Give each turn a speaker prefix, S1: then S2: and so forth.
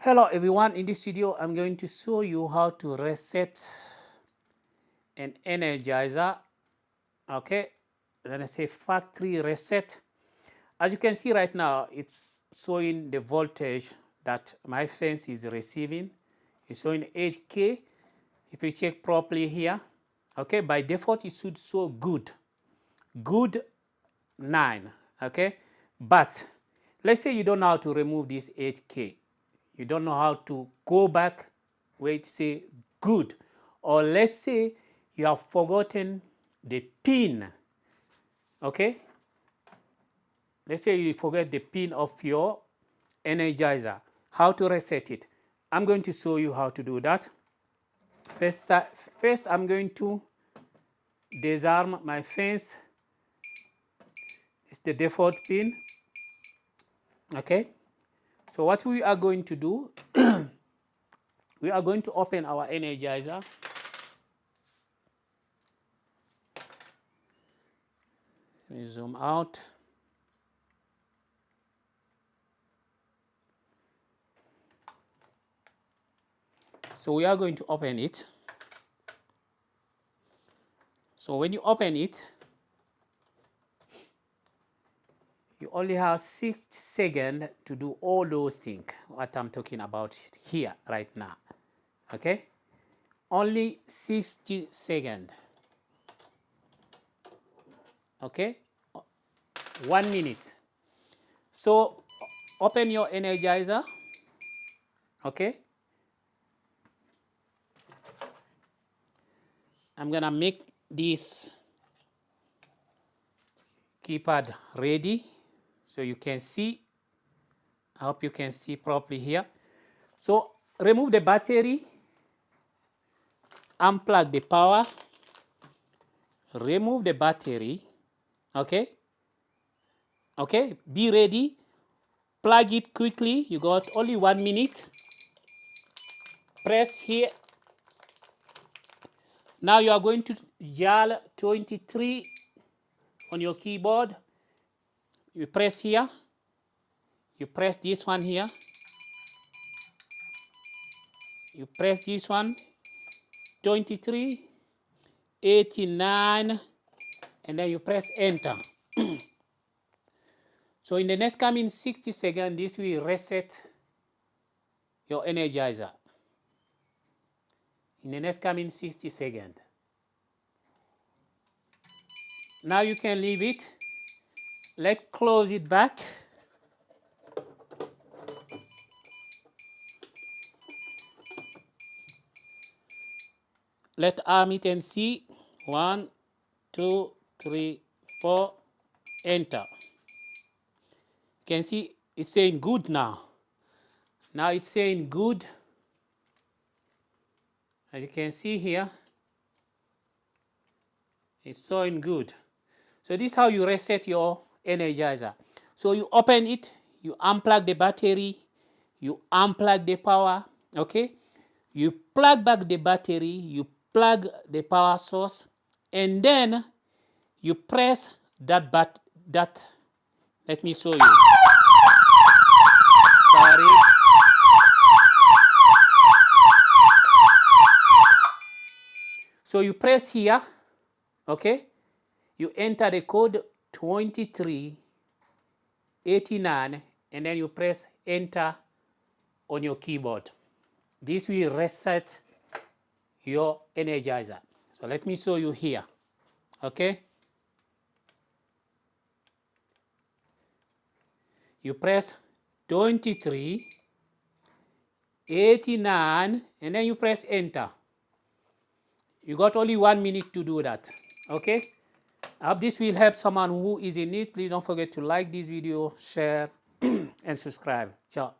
S1: Hello everyone, in this video I'm going to show you how to reset an energizer. Okay, then I say factory reset. As you can see right now, it's showing the voltage that my fence is receiving. It's showing 8K. If you check properly here, okay, by default it should show good 9, okay, but let's say you don't know how to remove this 8K. You don't know how to go back where it say good, or let's say you have forgotten the pin. Okay, let's say you forget the pin of your energizer. How to reset it? I'm going to show you how to do that. First I'm going to disarm my fence. It's the default pin. Okay, so what we are going to do, we are going to open our energizer. Let me zoom out. So we are going to open it. So when you open it, you only have 60 seconds to do all those things, what I'm talking about here right now. Okay? Only 60 seconds. Okay? 1 minute. So open your energizer. Okay? I'm gonna make this keypad ready so you can see. I hope you can see properly here. So remove the battery, unplug the power, remove the battery. Okay, okay, be ready, plug it quickly. You got only 1 minute. Press here. Now you are going to dial 23 on your keyboard. You press here, you press this one here, you press this one, 23, 89, and then you press enter. So in the next coming 60 seconds, this will reset your energizer. In the next coming 60 seconds. Now you can leave it. Let's close it back. Let's arm it and see. 1, 2, 3, 4, enter. You can see it's saying good now. Now it's saying good. As you can see here, it's showing good. So this is how you reset your energizer. So you open it, you unplug the battery, you unplug the power, okay? You plug back the battery, you plug the power source, and then you press that let me show you. Sorry. So you press here, okay? You enter the code 2389, and then you press enter on your keyboard. This will reset your energizer. So let me show you here, okay? You press 2389, and then you press enter. You got only 1 minute to do that, okay? I hope this will help someone who is in need. Please don't forget to like this video, share, and subscribe. Ciao.